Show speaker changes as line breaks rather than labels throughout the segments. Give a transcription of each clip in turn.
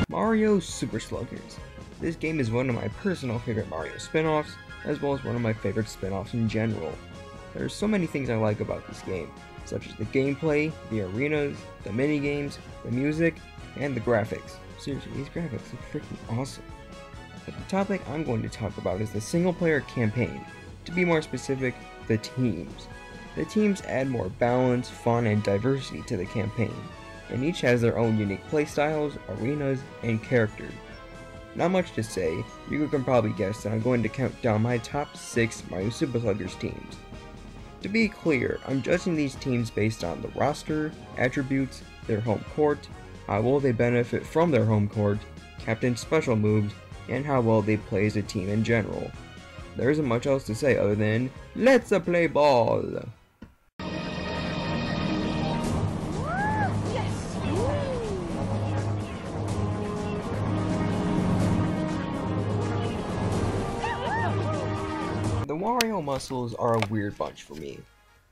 Mario Super Sluggers. This game is one of my personal favorite Mario spin-offs, as well as one of my favorite spin-offs in general. There are so many things I like about this game, such as the gameplay, the arenas, the minigames, the music, and the graphics. Seriously, these graphics are freaking awesome. But the topic I'm going to talk about is the single-player campaign. To be more specific, the teams. The teams add more balance, fun, and diversity to the campaign, and each has their own unique playstyles, arenas, and characters. Not much to say, you can probably guess that I'm going to count down my top 6 Mario Super Sluggers teams. To be clear, I'm judging these teams based on the roster, attributes, their home court, how well they benefit from their home court, captain's special moves, and how well they play as a team in general. There isn't much else to say other than, let's play ball! The Wario muscles are a weird bunch for me.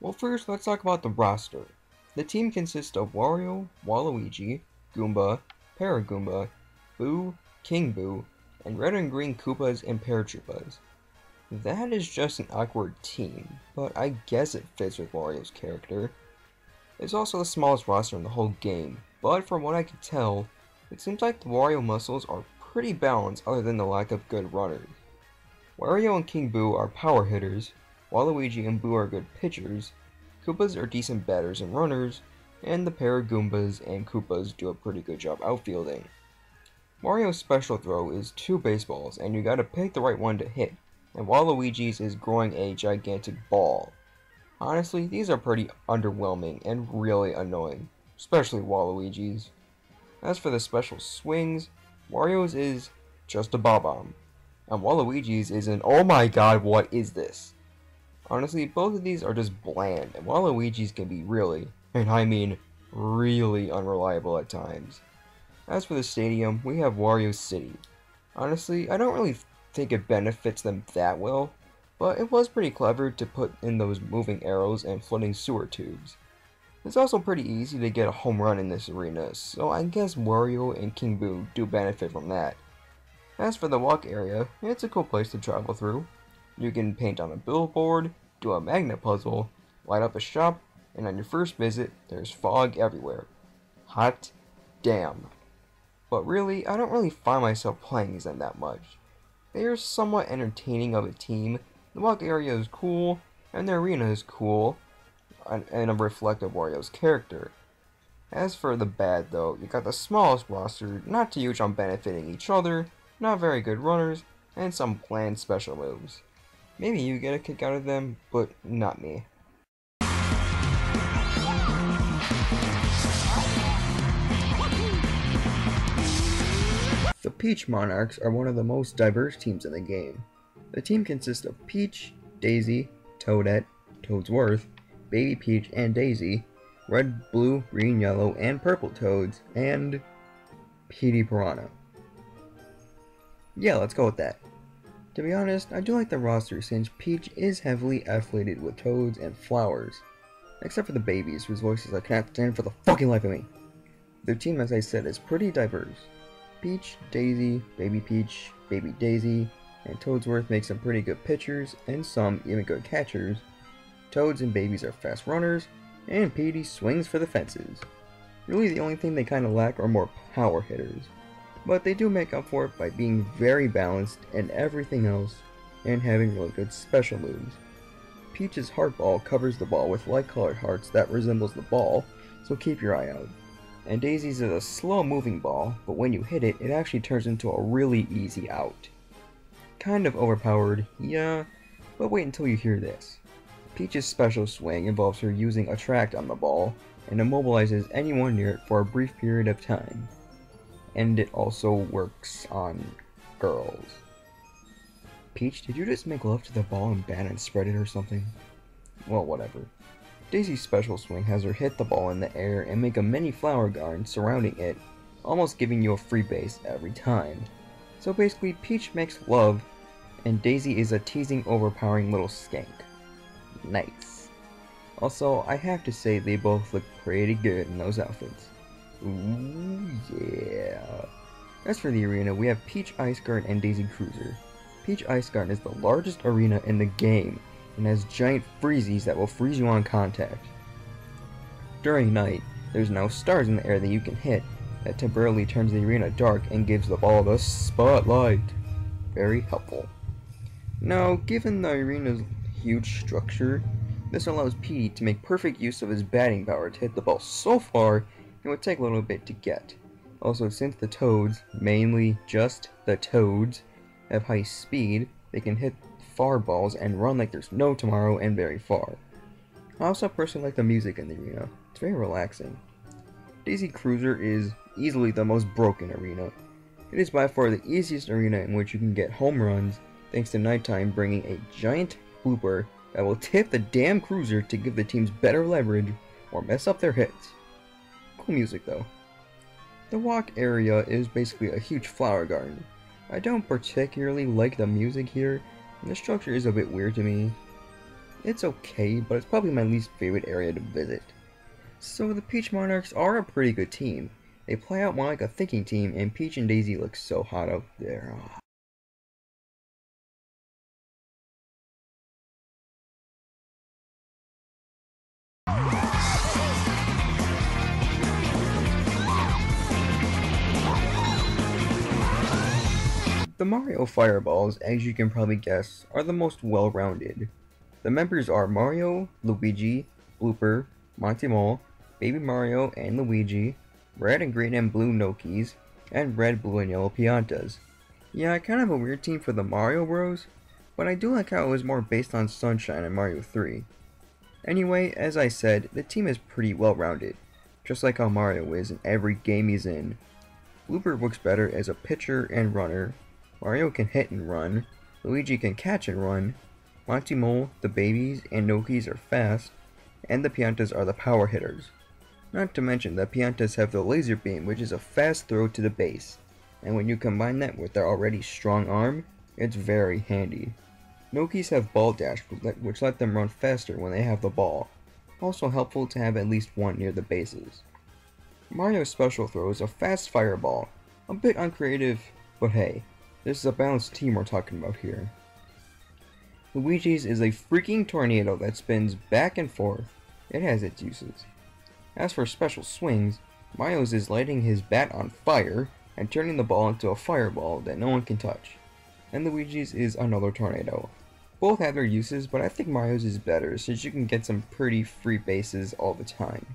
Well, first let's talk about the roster. The team consists of Wario, Waluigi, Goomba, Paragoomba, Boo, King Boo, and red and green Koopas and Paratroopas. That is just an awkward team, but I guess it fits with Wario's character. It's also the smallest roster in the whole game, but from what I can tell, it seems like the Wario muscles are pretty balanced other than the lack of good runners. Wario and King Boo are power hitters, Waluigi and Boo are good pitchers, Koopas are decent batters and runners, and the Paragoombas and Koopas do a pretty good job outfielding. Mario's special throw is 2 baseballs, and you gotta pick the right one to hit, and Waluigi's is growing a gigantic ball. Honestly, these are pretty underwhelming and really annoying, especially Waluigi's. As for the special swings, Wario's is just a bomb, and Waluigi's is an oh my god, what is this? Honestly, both of these are just bland, and Waluigi's can be really, and I mean really unreliable at times. As for the stadium, we have Wario City. Honestly, I don't really think it benefits them that well, but it was pretty clever to put in those moving arrows and floating sewer tubes. It's also pretty easy to get a home run in this arena, so I guess Wario and King Boo do benefit from that. As for the walk area, it's a cool place to travel through. You can paint on a billboard, do a magnet puzzle, light up a shop, and on your first visit, there's fog everywhere. Hot damn. But really, I don't really find myself playing as them that much. They are somewhat entertaining of a team, the walk area is cool, and the arena is cool, and a reflect of Wario's character. As for the bad though, you got the smallest roster, not too huge on benefiting each other, not very good runners, and some bland special moves. Maybe you get a kick out of them, but not me. The Peach Monarchs are one of the most diverse teams in the game. The team consists of Peach, Daisy, Toadette, Toadsworth, Baby Peach and Daisy, red, blue, green, yellow, and purple Toads, and Petey Piranha. Yeah, let's go with that. To be honest, I do like the roster since Peach is heavily affiliated with Toads and Flowers, except for the babies whose voices I cannot stand for the fucking life of me. Their team, as I said, is pretty diverse. Peach, Daisy, Baby Peach, Baby Daisy, and Toadsworth make some pretty good pitchers and some even good catchers. Toads and babies are fast runners, and Petey swings for the fences. Really the only thing they kinda lack are more power hitters. But they do make up for it by being very balanced in everything else and having really good special moves. Peach's heart ball covers the ball with light colored hearts that resembles the ball, so keep your eye out. And Daisy's is a slow moving ball, but when you hit it, it actually turns into a really easy out. Kind of overpowered, yeah, but wait until you hear this. Peach's special swing involves her using Attract on the ball, and immobilizes anyone near it for a brief period of time. and it also works on girls. Peach, did you just make love to the ball and bat and spread it or something? Well, whatever. Daisy's special swing has her hit the ball in the air and make a mini flower garden surrounding it, almost giving you a free base every time. So basically, Peach makes love, and Daisy is a teasing, overpowering little skank. Nice. Also, I have to say they both look pretty good in those outfits. Ooh, yeah. As for the arena, we have Peach Ice Garden and Daisy Cruiser. Peach Ice Garden is the largest arena in the game, and has giant freezies that will freeze you on contact. During night, there's now stars in the air that you can hit, that temporarily turns the arena dark and gives the ball the spotlight. Very helpful. Now, given the arena's huge structure, this allows P to make perfect use of his batting power to hit the ball so far it would take a little bit to get. Also, since the Toads, mainly just the Toads, have high speed, they can hit far balls and run like there's no tomorrow and very far. I also personally like the music in the arena. It's very relaxing. Daisy Cruiser is easily the most broken arena. It is by far the easiest arena in which you can get home runs, thanks to nighttime bringing a giant blooper that will tip the damn cruiser to give the teams better leverage or mess up their hits. Cool music though. The walk area is basically a huge flower garden. I don't particularly like the music here, and the structure is a bit weird to me. It's okay, but it's probably my least favorite area to visit. So the Peach Monarchs are a pretty good team. They play out more like a thinking team, and Peach and Daisy look so hot out there. The Mario Fireballs, as you can probably guess, are the most well-rounded. The members are Mario, Luigi, Blooper, Monty Mole, Baby Mario and Luigi, red and green and blue Nokis, and red, blue, and yellow Piantas. Yeah, kind of a weird team for the Mario Bros, but I do like how it was more based on Sunshine in Mario 3. Anyway, as I said, the team is pretty well-rounded, just like how Mario is in every game he's in. Blooper works better as a pitcher and runner, Mario can hit and run, Luigi can catch and run, Monty Mole, the babies, and Nokis are fast, and the Piantas are the power hitters. Not to mention that Piantas have the laser beam, which is a fast throw to the base, and when you combine that with their already strong arm, it's very handy. Nokis have ball dash, which let them run faster when they have the ball, also helpful to have at least one near the bases. Mario's special throw is a fast fireball, a bit uncreative, but hey, this is a balanced team we're talking about here. Luigi's is a freaking tornado that spins back and forth. It has its uses. As for special swings, Mario's is lighting his bat on fire and turning the ball into a fireball that no one can touch. And Luigi's is another tornado. Both have their uses, but I think Mario's is better since you can get some pretty free bases all the time.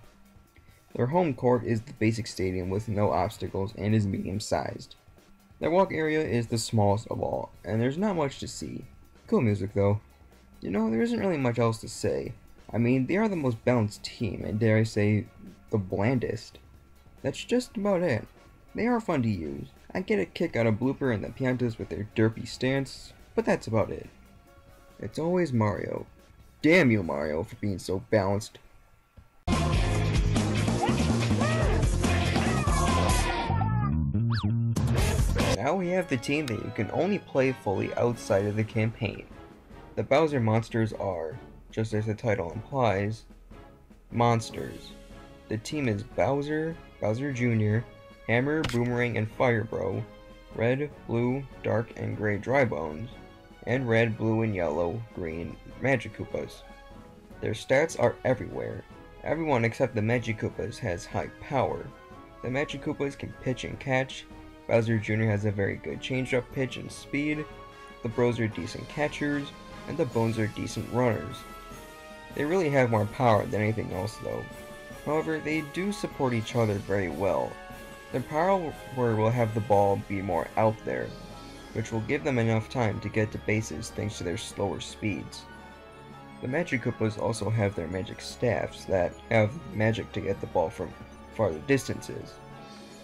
Their home court is the basic stadium with no obstacles and is medium sized. Their walk area is the smallest of all, and there's not much to see. Cool music though. You know, there isn't really much else to say. I mean, they are the most balanced team, and dare I say, the blandest. That's just about it. They are fun to use. I get a kick out of Blooper and the Piantas with their derpy stance, but that's about it. It's always Mario. Damn you, Mario, for being so balanced. Now we have the team that you can only play fully outside of the campaign. The Bowser monsters are, just as the title implies, monsters. The team is Bowser, Bowser Jr., Hammer, Boomerang, and Fire Bro, Red, Blue, Dark, and Gray Dry Bones, and Red, Blue, and Yellow, Green Magikoopas. Their stats are everywhere. Everyone except the Magikoopas has high power. The Magikoopas can pitch and catch, Bowser Jr. has a very good change-up pitch and speed, the Bros are decent catchers, and the Bones are decent runners. They really have more power than anything else though. However, they do support each other very well. Their power will have the ball be more out there, which will give them enough time to get to bases thanks to their slower speeds. The Magikoopas also have their magic staffs that have magic to get the ball from farther distances.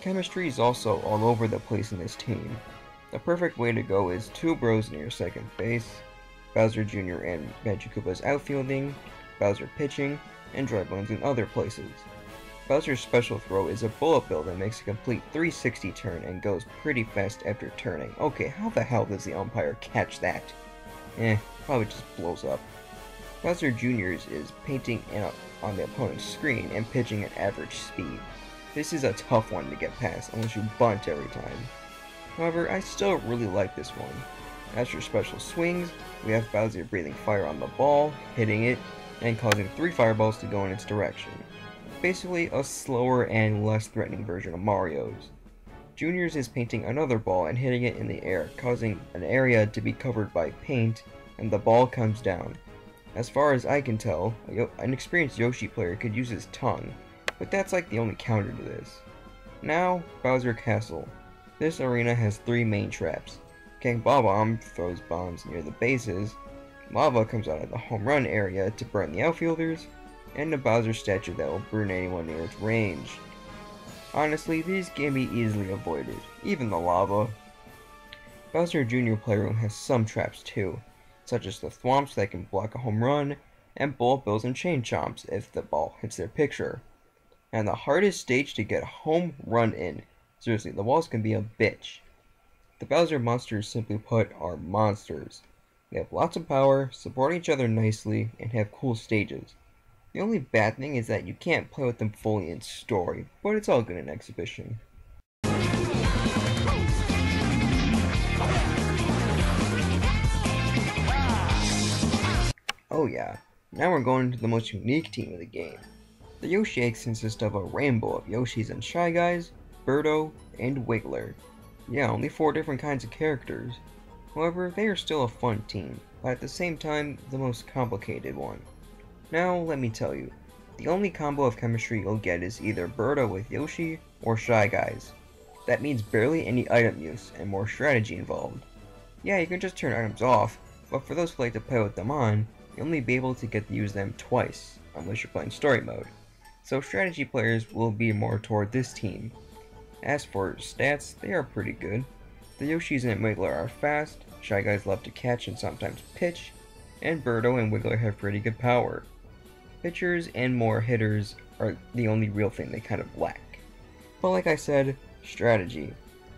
Chemistry is also all over the place in this team. The perfect way to go is two bros near second base, Bowser Jr. and Magikoopa's outfielding, Bowser pitching, and Dryblin's in other places. Bowser's special throw is a bullet bill that makes a complete 360 turn and goes pretty fast after turning. Okay, how the hell does the umpire catch that? Probably just blows up. Bowser Jr.'s is painting on the opponent's screen and pitching at average speed. This is a tough one to get past unless you bunt every time. However, I still really like this one. As for special swings, we have Bowser breathing fire on the ball, hitting it, and causing 3 fireballs to go in its direction. Basically a slower and less threatening version of Mario's. Junior's is painting another ball and hitting it in the air, causing an area to be covered by paint, and the ball comes down. As far as I can tell, an experienced Yoshi player could use his tongue, but that's like the only counter to this. Now, Bowser Castle. This arena has 3 main traps. King Bob-omb throws bombs near the bases, lava comes out of the home run area to burn the outfielders, and a Bowser statue that will burn anyone near its range. Honestly, these can be easily avoided, even the lava. Bowser Jr. Playroom has some traps too, such as the thwomps that can block a home run, and bullet bills and chain chomps if the ball hits their picture. And the hardest stage to get a home run in. Seriously, the walls can be a bitch. The Bowser monsters, simply put, are monsters. They have lots of power, support each other nicely, and have cool stages. The only bad thing is that you can't play with them fully in story, but it's all good in exhibition. Oh yeah, now we're going to the most unique team of the game. The Yoshi eggs consist of a rainbow of Yoshis and Shy Guys, Birdo, and Wiggler. Yeah, only 4 different kinds of characters. However, they are still a fun team, but at the same time, the most complicated one. Now, let me tell you, the only combo of chemistry you'll get is either Birdo with Yoshi, or Shy Guys. That means barely any item use, and more strategy involved. Yeah, you can just turn items off, but for those who like to play with them on, you'll only be able to get to use them twice, unless you're playing story mode. So strategy players will be more toward this team. As for stats, they are pretty good. The Yoshis and Wiggler are fast, Shy Guys love to catch and sometimes pitch, and Birdo and Wiggler have pretty good power. Pitchers and more hitters are the only real thing they kind of lack. But like I said, strategy.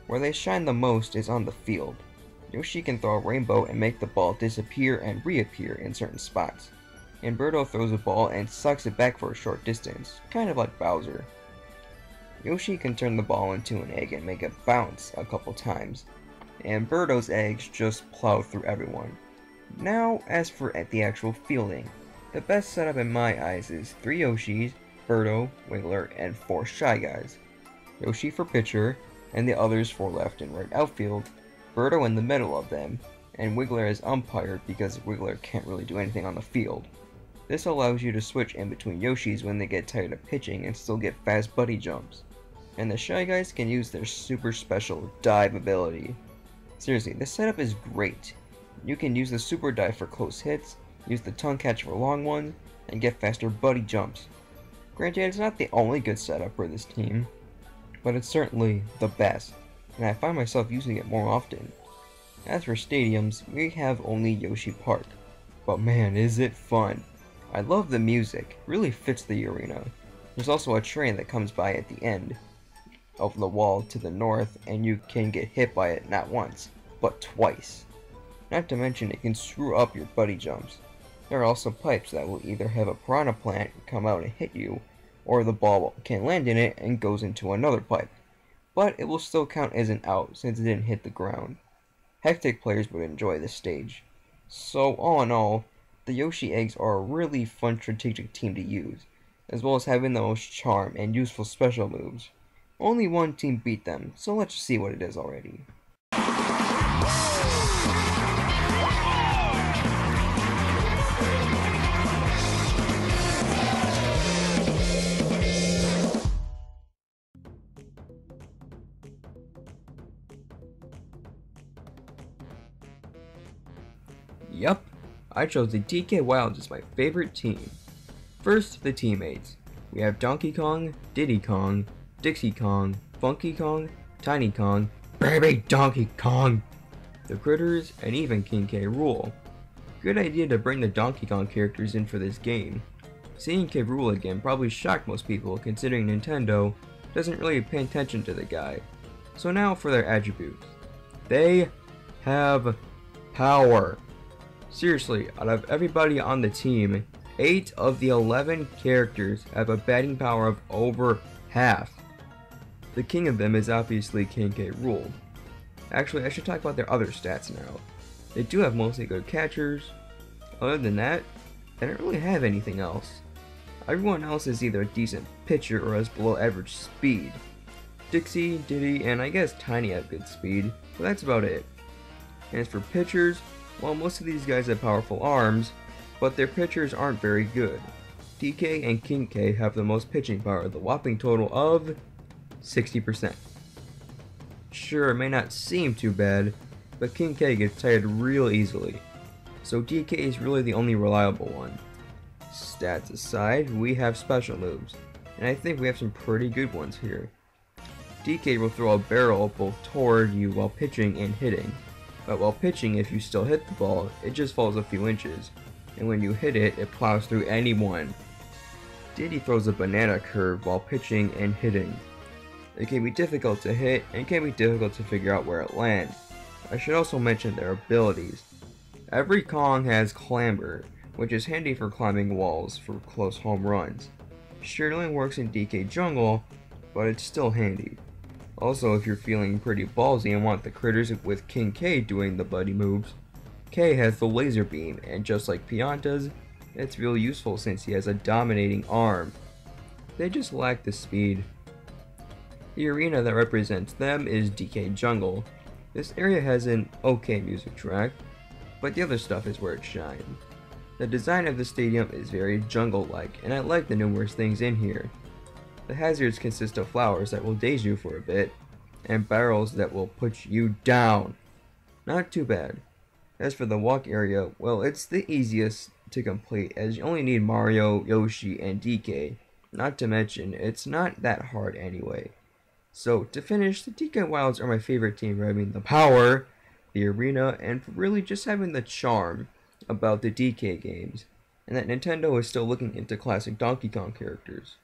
Where they shine the most is on the field. Yoshi can throw a rainbow and make the ball disappear and reappear in certain spots. And Birdo throws a ball and sucks it back for a short distance, kind of like Bowser. Yoshi can turn the ball into an egg and make it bounce a couple times, and Birdo's eggs just plow through everyone. Now, as for the actual fielding, the best setup in my eyes is 3 Yoshis, Birdo, Wiggler, and 4 Shy Guys. Yoshi for pitcher, and the others for left and right outfield, Birdo in the middle of them, and Wiggler as umpire because Wiggler can't really do anything on the field. This allows you to switch in between Yoshis when they get tired of pitching and still get fast buddy jumps. And the Shy Guys can use their super special dive ability. Seriously, this setup is great. You can use the super dive for close hits, use the tongue catch for long ones, and get faster buddy jumps. Granted, it's not the only good setup for this team, but it's certainly the best, and I find myself using it more often. As for stadiums, we have only Yoshi Park, but man is it fun. I love the music, really fits the arena. There's also a train that comes by at the end of the wall to the north, and you can get hit by it not once, but twice. Not to mention it can screw up your buddy jumps. There are also pipes that will either have a piranha plant come out and hit you, or the ball can land in it and goes into another pipe. But it will still count as an out since it didn't hit the ground. Hectic players would enjoy this stage. So all in all, the Yoshi eggs are a really fun strategic team to use, as well as having the most charm and useful special moves. Only one team beat them, so let's see what it is already. Yup, I chose the DK Wilds as my favorite team. First, the teammates. We have Donkey Kong, Diddy Kong, Dixie Kong, Funky Kong, Tiny Kong, Baby Donkey Kong, the Critters, and even King K. Rool. Good idea to bring the Donkey Kong characters in for this game. Seeing K. Rool again probably shocked most people, considering Nintendo doesn't really pay attention to the guy. So now for their attributes. They have power. Seriously, out of everybody on the team, 8 of the 11 characters have a batting power of over half. The king of them is obviously King K. Rool. Actually, I should talk about their other stats now. They do have mostly good catchers. Other than that, they don't really have anything else. Everyone else is either a decent pitcher or has below average speed. Dixie, Diddy, and I guess Tiny have good speed, but that's about it. And as for pitchers, well, most of these guys have powerful arms, but their pitchers aren't very good. DK and King K have the most pitching power, the whopping total of 60%. Sure, it may not seem too bad, but King K gets tired real easily, so DK is really the only reliable one. Stats aside, we have special moves, and I think we have some pretty good ones here. DK will throw a barrel both toward you while pitching and hitting, but while pitching, if you still hit the ball, it just falls a few inches, and when you hit it, it plows through anyone. Diddy throws a banana curve while pitching and hitting. It can be difficult to hit, and can be difficult to figure out where it lands. I should also mention their abilities. Every Kong has Clamber, which is handy for climbing walls for close home runs. Sure, it only works in DK Jungle, but it's still handy. Also, if you're feeling pretty ballsy and want the critters with King K doing the buddy moves, K has the laser beam, and just like Pianta's, it's real useful since he has a dominating arm. They just lack the speed. The arena that represents them is DK Jungle. This area has an okay music track, but the other stuff is where it shines. The design of the stadium is very jungle-like, and I like the numerous things in here. The hazards consist of flowers that will daze you for a bit, and barrels that will put you down. Not too bad. As for the walk area, well, it's the easiest to complete, as you only need Mario, Yoshi, and DK. Not to mention, it's not that hard anyway. So, to finish, the DK Wilds are my favorite team for having the power, the arena, and for really just having the charm about the DK games, and that Nintendo is still looking into classic Donkey Kong characters.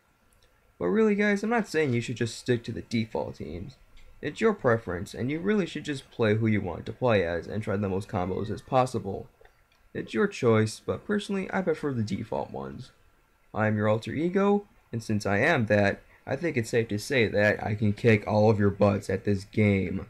But really guys, I'm not saying you should just stick to the default teams. It's your preference, and you really should just play who you want to play as and try the most combos as possible. It's your choice, but personally I prefer the default ones. I am your alter ego, and since I am that, I think it's safe to say that I can kick all of your butts at this game.